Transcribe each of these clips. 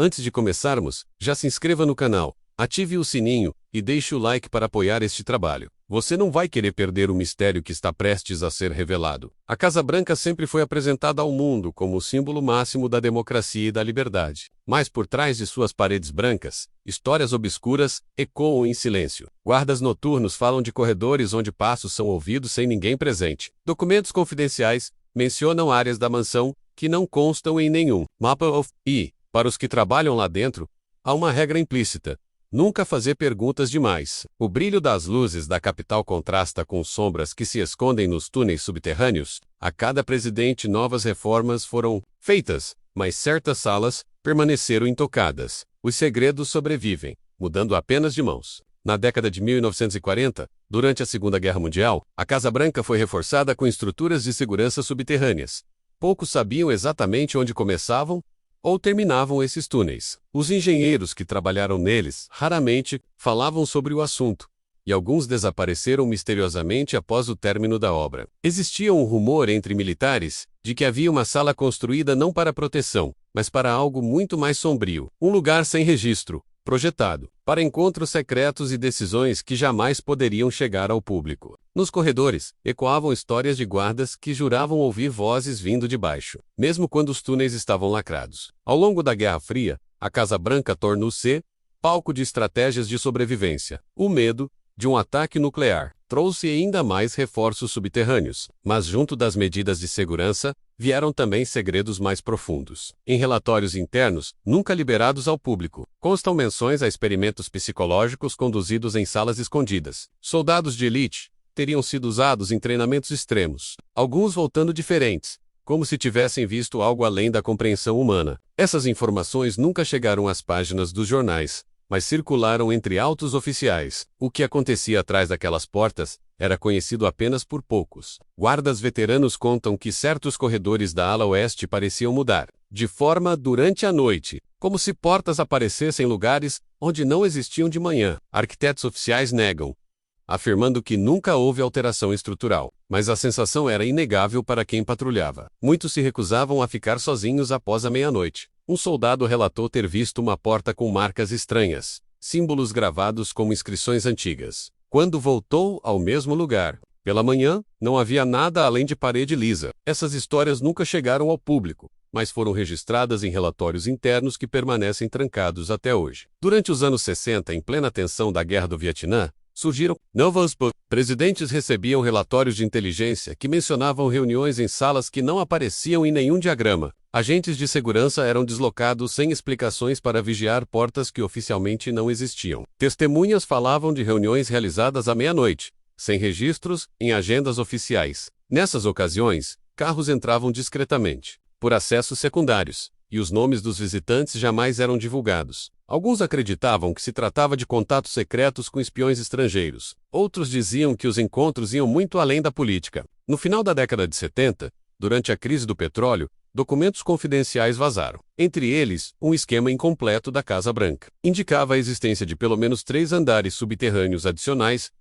Antes de começarmos, já se inscreva no canal, ative o sininho e deixe o like para apoiar este trabalho. Você não vai querer perder o mistério que está prestes a ser revelado. A Casa Branca sempre foi apresentada ao mundo como o símbolo máximo da democracia e da liberdade. Mas por trás de suas paredes brancas, histórias obscuras ecoam em silêncio. Guardas noturnos falam de corredores onde passos são ouvidos sem ninguém presente. Documentos confidenciais mencionam áreas da mansão que não constam em nenhum mapa e, para os que trabalham lá dentro, há uma regra implícita: nunca fazer perguntas demais. O brilho das luzes da capital contrasta com sombras que se escondem nos túneis subterrâneos. A cada presidente novas reformas foram feitas, mas certas salas permaneceram intocadas. Os segredos sobrevivem, mudando apenas de mãos. Na década de 1940, durante a Segunda Guerra Mundial, a Casa Branca foi reforçada com estruturas de segurança subterrâneas. Poucos sabiam exatamente onde começavam ou terminavam esses túneis. Os engenheiros que trabalharam neles raramente falavam sobre o assunto, e alguns desapareceram misteriosamente após o término da obra. Existia um rumor entre militares de que havia uma sala construída não para proteção, mas para algo muito mais sombrio, um lugar sem registro, projetado para encontros secretos e decisões que jamais poderiam chegar ao público. Nos corredores, ecoavam histórias de guardas que juravam ouvir vozes vindo de baixo, mesmo quando os túneis estavam lacrados. Ao longo da Guerra Fria, a Casa Branca tornou-se palco de estratégias de sobrevivência. O medo de um ataque nuclear trouxe ainda mais reforços subterrâneos, mas junto das medidas de segurança, vieram também segredos mais profundos. Em relatórios internos, nunca liberados ao público, constam menções a experimentos psicológicos conduzidos em salas escondidas. Soldados de elite teriam sido usados em treinamentos extremos, alguns voltando diferentes, como se tivessem visto algo além da compreensão humana. Essas informações nunca chegaram às páginas dos jornais, mas circularam entre altos oficiais. O que acontecia atrás daquelas portas era conhecido apenas por poucos. Guardas veteranos contam que certos corredores da ala oeste pareciam mudar de forma durante a noite, como se portas aparecessem em lugares onde não existiam de manhã. Arquitetos oficiais negam, afirmando que nunca houve alteração estrutural, mas a sensação era inegável para quem patrulhava. Muitos se recusavam a ficar sozinhos após a meia-noite. Um soldado relatou ter visto uma porta com marcas estranhas, símbolos gravados como inscrições antigas. Quando voltou ao mesmo lugar, pela manhã, não havia nada além de parede lisa. Essas histórias nunca chegaram ao público, mas foram registradas em relatórios internos que permanecem trancados até hoje. Durante os anos 60, em plena tensão da Guerra do Vietnã, surgiram novos presidentes recebiam relatórios de inteligência que mencionavam reuniões em salas que não apareciam em nenhum diagrama. Agentes de segurança eram deslocados sem explicações para vigiar portas que oficialmente não existiam. Testemunhas falavam de reuniões realizadas à meia-noite, sem registros, em agendas oficiais. Nessas ocasiões, carros entravam discretamente, por acessos secundários, e os nomes dos visitantes jamais eram divulgados. Alguns acreditavam que se tratava de contatos secretos com espiões estrangeiros. Outros diziam que os encontros iam muito além da política. No final da década de 70, durante a crise do petróleo, documentos confidenciais vazaram. Entre eles, um esquema incompleto da Casa Branca. Indicava a existência de pelo menos 3 andares subterrâneos adicionais,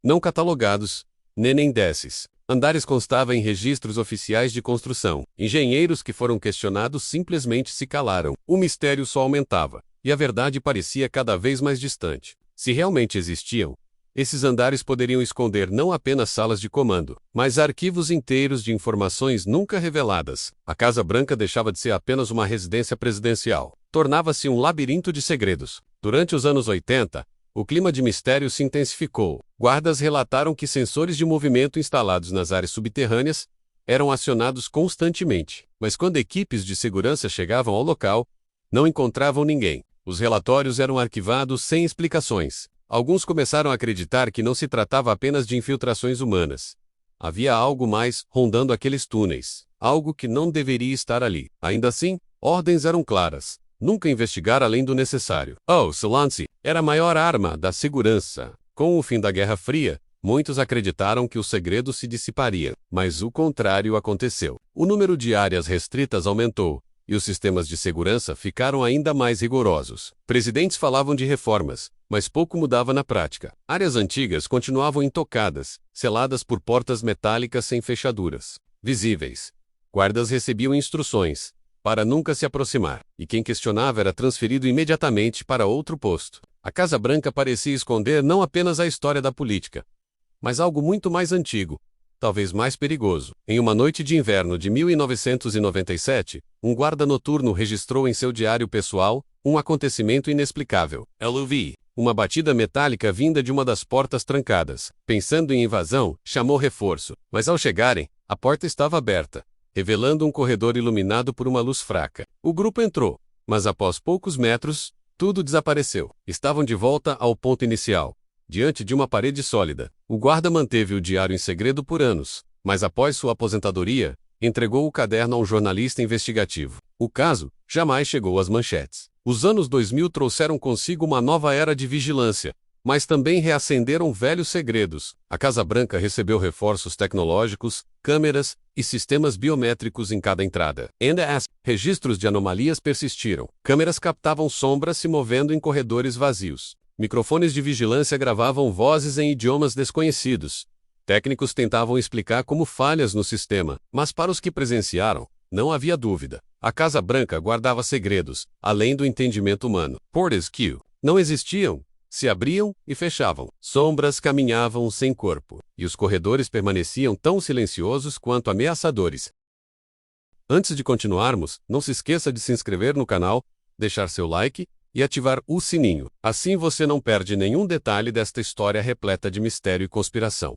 não catalogados, nem desses. Andares constava em registros oficiais de construção. Engenheiros que foram questionados simplesmente se calaram. O mistério só aumentava, e a verdade parecia cada vez mais distante. Se realmente existiam, esses andares poderiam esconder não apenas salas de comando, mas arquivos inteiros de informações nunca reveladas. A Casa Branca deixava de ser apenas uma residência presidencial. Tornava-se um labirinto de segredos. Durante os anos 80, o clima de mistério se intensificou. Guardas relataram que sensores de movimento instalados nas áreas subterrâneas eram acionados constantemente, mas quando equipes de segurança chegavam ao local, não encontravam ninguém. Os relatórios eram arquivados sem explicações. Alguns começaram a acreditar que não se tratava apenas de infiltrações humanas. Havia algo mais rondando aqueles túneis, algo que não deveria estar ali. Ainda assim, ordens eram claras: nunca investigar além do necessário. O silêncio era a maior arma da segurança. Com o fim da Guerra Fria, muitos acreditaram que o segredo se dissiparia, mas o contrário aconteceu. O número de áreas restritas aumentou, e os sistemas de segurança ficaram ainda mais rigorosos. Presidentes falavam de reformas, mas pouco mudava na prática. Áreas antigas continuavam intocadas, seladas por portas metálicas sem fechaduras visíveis. Guardas recebiam instruções, para nunca se aproximar, e quem questionava era transferido imediatamente para outro posto. A Casa Branca parecia esconder não apenas a história da política, mas algo muito mais antigo, talvez mais perigoso. Em uma noite de inverno de 1997, um guarda noturno registrou em seu diário pessoal um acontecimento inexplicável. LV, uma batida metálica vinda de uma das portas trancadas. Pensando em invasão, chamou reforço, mas ao chegarem, a porta estava aberta, revelando um corredor iluminado por uma luz fraca. O grupo entrou, mas após poucos metros, tudo desapareceu. Estavam de volta ao ponto inicial, diante de uma parede sólida. O guarda manteve o diário em segredo por anos, mas após sua aposentadoria, entregou o caderno a um jornalista investigativo. O caso jamais chegou às manchetes. Os anos 2000 trouxeram consigo uma nova era de vigilância, mas também reacenderam velhos segredos. A Casa Branca recebeu reforços tecnológicos, câmeras e sistemas biométricos em cada entrada. Registros de anomalias persistiram. Câmeras captavam sombras se movendo em corredores vazios. Microfones de vigilância gravavam vozes em idiomas desconhecidos. Técnicos tentavam explicar como falhas no sistema, mas para os que presenciaram, não havia dúvida. A Casa Branca guardava segredos, além do entendimento humano. Portas que não existiam, se abriam e fechavam. Sombras caminhavam sem corpo, e os corredores permaneciam tão silenciosos quanto ameaçadores. Antes de continuarmos, não se esqueça de se inscrever no canal, deixar seu like e ativar o sininho. Assim você não perde nenhum detalhe desta história repleta de mistério e conspiração.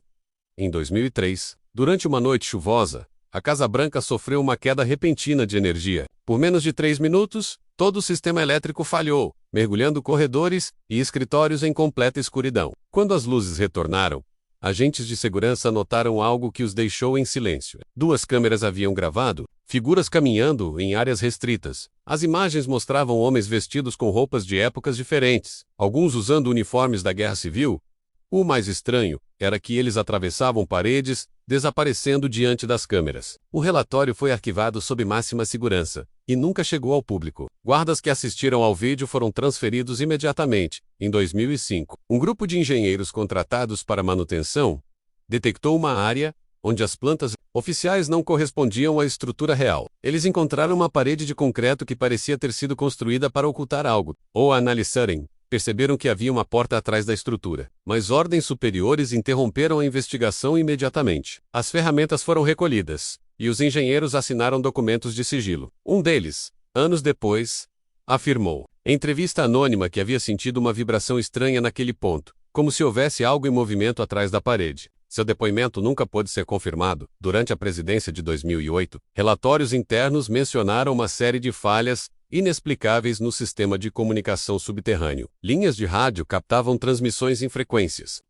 Em 2003, durante uma noite chuvosa, a Casa Branca sofreu uma queda repentina de energia. Por menos de 3 minutos, todo o sistema elétrico falhou, mergulhando corredores e escritórios em completa escuridão. Quando as luzes retornaram, agentes de segurança notaram algo que os deixou em silêncio. 2 câmeras haviam gravado figuras caminhando em áreas restritas. As imagens mostravam homens vestidos com roupas de épocas diferentes, alguns usando uniformes da Guerra Civil. O mais estranho era que eles atravessavam paredes, desaparecendo diante das câmeras. O relatório foi arquivado sob máxima segurança e nunca chegou ao público. Guardas que assistiram ao vídeo foram transferidos imediatamente. Em 2005, um grupo de engenheiros contratados para manutenção detectou uma área onde as plantas oficiais não correspondiam à estrutura real. Eles encontraram uma parede de concreto que parecia ter sido construída para ocultar algo. Ao analisarem, perceberam que havia uma porta atrás da estrutura, mas ordens superiores interromperam a investigação imediatamente. As ferramentas foram recolhidas, e os engenheiros assinaram documentos de sigilo. Um deles, anos depois, afirmou, em entrevista anônima, que havia sentido uma vibração estranha naquele ponto, como se houvesse algo em movimento atrás da parede. Seu depoimento nunca pôde ser confirmado. Durante a presidência de 2008, relatórios internos mencionaram uma série de falhas inexplicáveis no sistema de comunicação subterrâneo. Linhas de rádio captavam transmissões em frequências.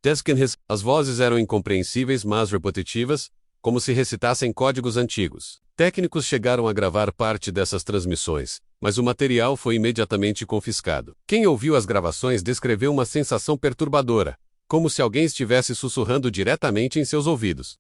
As vozes eram incompreensíveis mas repetitivas, como se recitassem códigos antigos. Técnicos chegaram a gravar parte dessas transmissões, mas o material foi imediatamente confiscado. Quem ouviu as gravações descreveu uma sensação perturbadora, como se alguém estivesse sussurrando diretamente em seus ouvidos.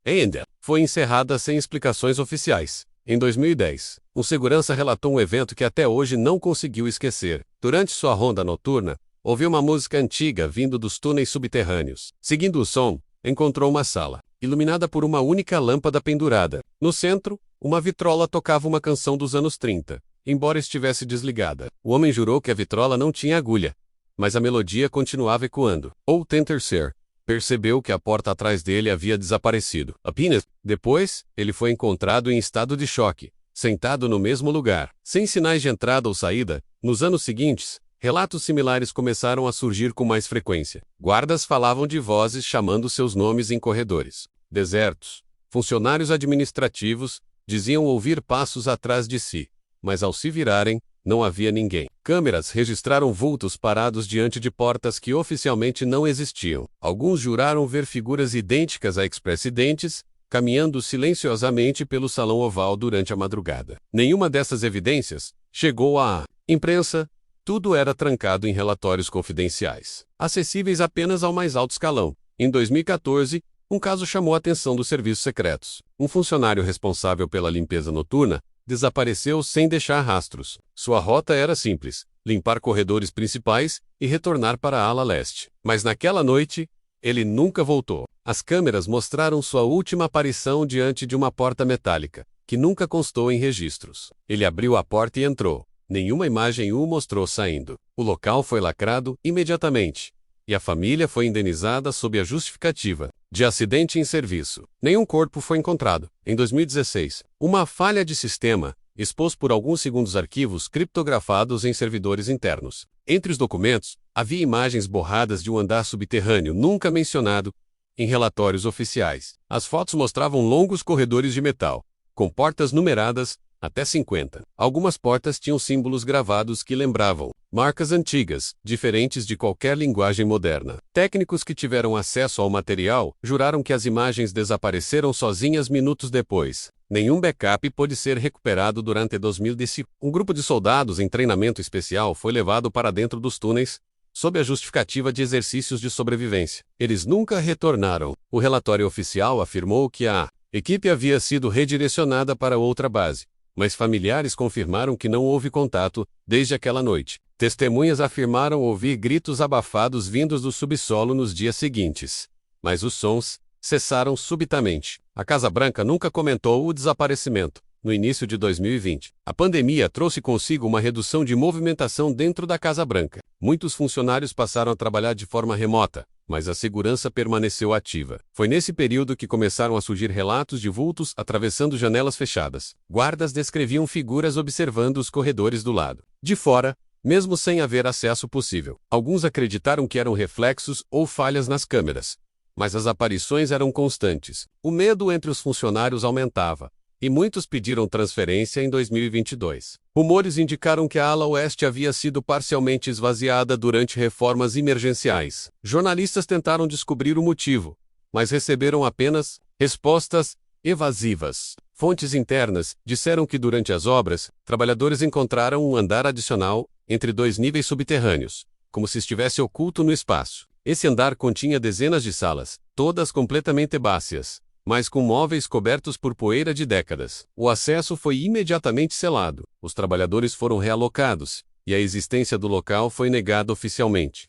Foi encerrada sem explicações oficiais. Em 2010, um segurança relatou um evento que até hoje não conseguiu esquecer. Durante sua ronda noturna, ouviu uma música antiga vindo dos túneis subterrâneos. Seguindo o som, encontrou uma sala, iluminada por uma única lâmpada pendurada. No centro, uma vitrola tocava uma canção dos anos 30, embora estivesse desligada. O homem jurou que a vitrola não tinha agulha, mas a melodia continuava ecoando. Percebeu que a porta atrás dele havia desaparecido. Apenas depois, ele foi encontrado em estado de choque, sentado no mesmo lugar, sem sinais de entrada ou saída. Nos anos seguintes, relatos similares começaram a surgir com mais frequência. Guardas falavam de vozes chamando seus nomes em corredores desertos. Funcionários administrativos diziam ouvir passos atrás de si, mas ao se virarem, não havia ninguém. Câmeras registraram vultos parados diante de portas que oficialmente não existiam. Alguns juraram ver figuras idênticas a ex-presidentes, caminhando silenciosamente pelo salão oval durante a madrugada. Nenhuma dessas evidências chegou à imprensa. Tudo era trancado em relatórios confidenciais, acessíveis apenas ao mais alto escalão. Em 2014, um caso chamou a atenção dos serviços secretos. Um funcionário responsável pela limpeza noturna desapareceu sem deixar rastros. Sua rota era simples: limpar corredores principais e retornar para a ala leste. Mas naquela noite, ele nunca voltou. As câmeras mostraram sua última aparição diante de uma porta metálica, que nunca constou em registros. Ele abriu a porta e entrou. Nenhuma imagem o mostrou saindo. O local foi lacrado imediatamente, e a família foi indenizada sob a justificativa de acidente em serviço. Nenhum corpo foi encontrado. Em 2016, uma falha de sistema expôs por alguns segundos arquivos criptografados em servidores internos. Entre os documentos, havia imagens borradas de um andar subterrâneo nunca mencionado em relatórios oficiais. As fotos mostravam longos corredores de metal, com portas numeradas até 50. Algumas portas tinham símbolos gravados que lembravam marcas antigas, diferentes de qualquer linguagem moderna. Técnicos que tiveram acesso ao material juraram que as imagens desapareceram sozinhas minutos depois. Nenhum backup pôde ser recuperado durante 2015. Um grupo de soldados em treinamento especial foi levado para dentro dos túneis, sob a justificativa de exercícios de sobrevivência. Eles nunca retornaram. O relatório oficial afirmou que a equipe havia sido redirecionada para outra base, mas familiares confirmaram que não houve contato desde aquela noite. Testemunhas afirmaram ouvir gritos abafados vindos do subsolo nos dias seguintes, mas os sons cessaram subitamente. A Casa Branca nunca comentou o desaparecimento. No início de 2020, a pandemia trouxe consigo uma redução de movimentação dentro da Casa Branca. Muitos funcionários passaram a trabalhar de forma remota, mas a segurança permaneceu ativa. Foi nesse período que começaram a surgir relatos de vultos atravessando janelas fechadas. Guardas descreviam figuras observando os corredores do lado de fora, mesmo sem haver acesso possível. Alguns acreditaram que eram reflexos ou falhas nas câmeras, mas as aparições eram constantes. O medo entre os funcionários aumentava, e muitos pediram transferência em 2022. Rumores indicaram que a ala oeste havia sido parcialmente esvaziada durante reformas emergenciais. Jornalistas tentaram descobrir o motivo, mas receberam apenas respostas evasivas. Fontes internas disseram que durante as obras, trabalhadores encontraram um andar adicional entre dois níveis subterrâneos, como se estivesse oculto no espaço. Esse andar continha dezenas de salas, todas completamente herbáceas, mas com móveis cobertos por poeira de décadas. O acesso foi imediatamente selado, os trabalhadores foram realocados, e a existência do local foi negada oficialmente.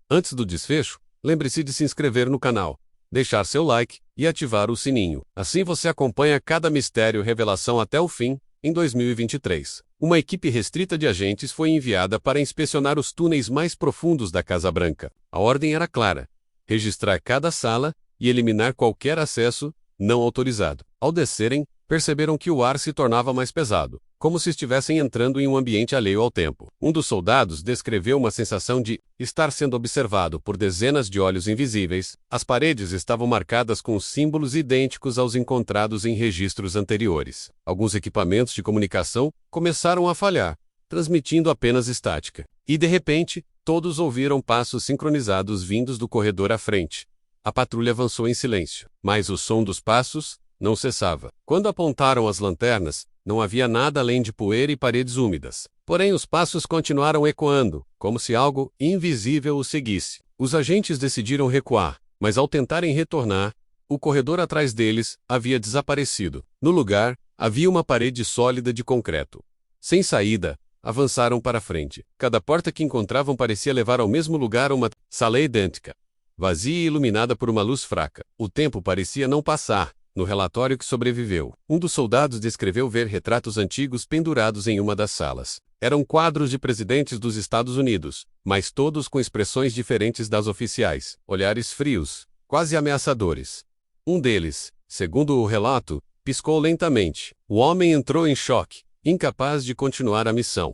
Antes do desfecho, lembre-se de se inscrever no canal, deixar seu like e ativar o sininho. Assim você acompanha cada mistério e revelação até o fim. Em 2023, uma equipe restrita de agentes foi enviada para inspecionar os túneis mais profundos da Casa Branca. A ordem era clara: registrar cada sala e eliminar qualquer acesso não autorizado. Ao descerem, perceberam que o ar se tornava mais pesado, como se estivessem entrando em um ambiente alheio ao tempo. Um dos soldados descreveu uma sensação de estar sendo observado por dezenas de olhos invisíveis. As paredes estavam marcadas com símbolos idênticos aos encontrados em registros anteriores. Alguns equipamentos de comunicação começaram a falhar, transmitindo apenas estática. E de repente, todos ouviram passos sincronizados vindos do corredor à frente. A patrulha avançou em silêncio, mas o som dos passos não cessava. Quando apontaram as lanternas, não havia nada além de poeira e paredes úmidas. Porém, os passos continuaram ecoando, como se algo invisível os seguisse. Os agentes decidiram recuar, mas ao tentarem retornar, o corredor atrás deles havia desaparecido. No lugar, havia uma parede sólida de concreto. Sem saída, avançaram para frente. Cada porta que encontravam parecia levar ao mesmo lugar, uma sala idêntica, vazia e iluminada por uma luz fraca. O tempo parecia não passar. No relatório que sobreviveu, um dos soldados descreveu ver retratos antigos pendurados em uma das salas. Eram quadros de presidentes dos Estados Unidos, mas todos com expressões diferentes das oficiais, olhares frios, quase ameaçadores. Um deles, segundo o relato, piscou lentamente. O homem entrou em choque, incapaz de continuar a missão.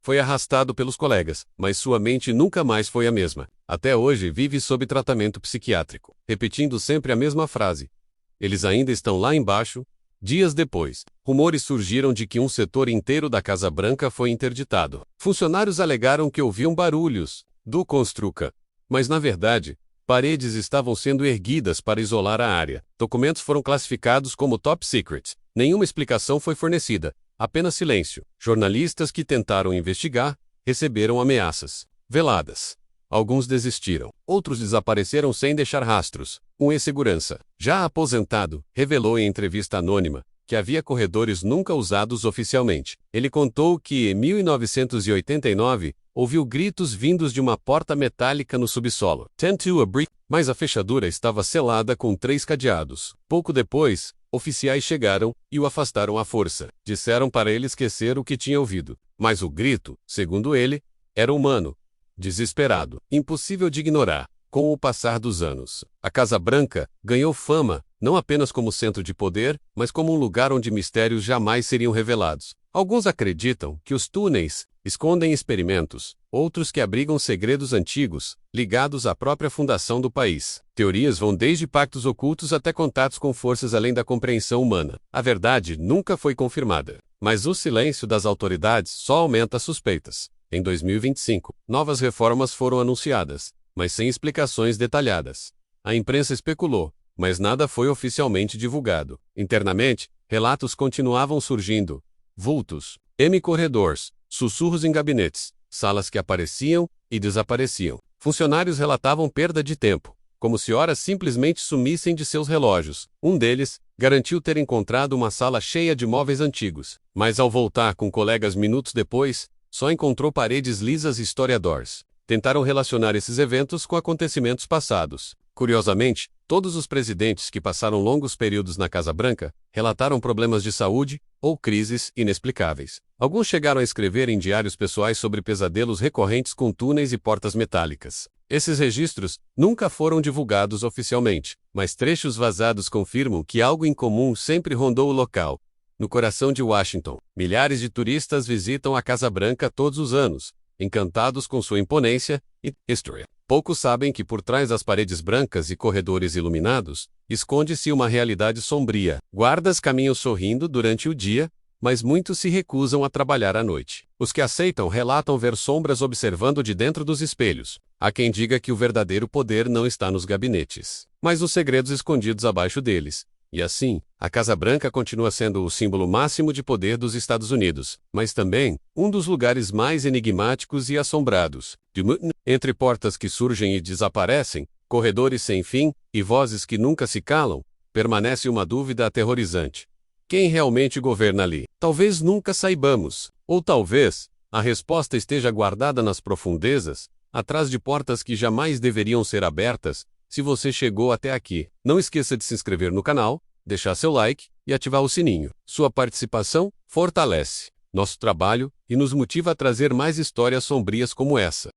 Foi arrastado pelos colegas, mas sua mente nunca mais foi a mesma. Até hoje vive sob tratamento psiquiátrico, repetindo sempre a mesma frase: "Eles ainda estão lá embaixo." Dias depois, rumores surgiram de que um setor inteiro da Casa Branca foi interditado. Funcionários alegaram que ouviam barulhos do Construca, mas na verdade, paredes estavam sendo erguidas para isolar a área. Documentos foram classificados como top secret. Nenhuma explicação foi fornecida, apenas silêncio. Jornalistas que tentaram investigar receberam ameaças veladas. Alguns desistiram. Outros desapareceram sem deixar rastros. Um ex-segurança, já aposentado, revelou em entrevista anônima que havia corredores nunca usados oficialmente. Ele contou que, em 1989, ouviu gritos vindos de uma porta metálica no subsolo. Mas a fechadura estava selada com 3 cadeados. Pouco depois, Oficiais chegaram e o afastaram à força. Disseram para ele esquecer o que tinha ouvido. Mas o grito, segundo ele, era humano, desesperado, impossível de ignorar. Com o passar dos anos, a Casa Branca ganhou fama não apenas como centro de poder, mas como um lugar onde mistérios jamais seriam revelados. Alguns acreditam que os túneis escondem experimentos, outros que abrigam segredos antigos, ligados à própria fundação do país. Teorias vão desde pactos ocultos até contatos com forças além da compreensão humana. A verdade nunca foi confirmada, mas o silêncio das autoridades só aumenta as suspeitas. Em 2025, novas reformas foram anunciadas, mas sem explicações detalhadas. A imprensa especulou, mas nada foi oficialmente divulgado. Internamente, relatos continuavam surgindo. Vultos, corredores, sussurros em gabinetes, salas que apareciam e desapareciam. Funcionários relatavam perda de tempo, como se horas simplesmente sumissem de seus relógios. Um deles garantiu ter encontrado uma sala cheia de móveis antigos, mas ao voltar com colegas minutos depois, só encontrou paredes lisas e historiadores. Tentaram relacionar esses eventos com acontecimentos passados. Curiosamente, todos os presidentes que passaram longos períodos na Casa Branca relataram problemas de saúde ou crises inexplicáveis. Alguns chegaram a escrever em diários pessoais sobre pesadelos recorrentes com túneis e portas metálicas. Esses registros nunca foram divulgados oficialmente, mas trechos vazados confirmam que algo incomum sempre rondou o local. No coração de Washington, milhares de turistas visitam a Casa Branca todos os anos, encantados com sua imponência e história. Poucos sabem que por trás das paredes brancas e corredores iluminados, esconde-se uma realidade sombria. Guardas caminham sorrindo durante o dia, mas muitos se recusam a trabalhar à noite. Os que aceitam relatam ver sombras observando de dentro dos espelhos. Há quem diga que o verdadeiro poder não está nos gabinetes, mas nos segredos escondidos abaixo deles. E assim, a Casa Branca continua sendo o símbolo máximo de poder dos Estados Unidos, mas também um dos lugares mais enigmáticos e assombrados. Entre portas que surgem e desaparecem, corredores sem fim e vozes que nunca se calam, permanece uma dúvida aterrorizante. Quem realmente governa ali? Talvez nunca saibamos, ou talvez a resposta esteja guardada nas profundezas, atrás de portas que jamais deveriam ser abertas. Se você chegou até aqui, não esqueça de se inscrever no canal, deixar seu like e ativar o sininho. Sua participação fortalece nosso trabalho e nos motiva a trazer mais histórias sombrias como essa.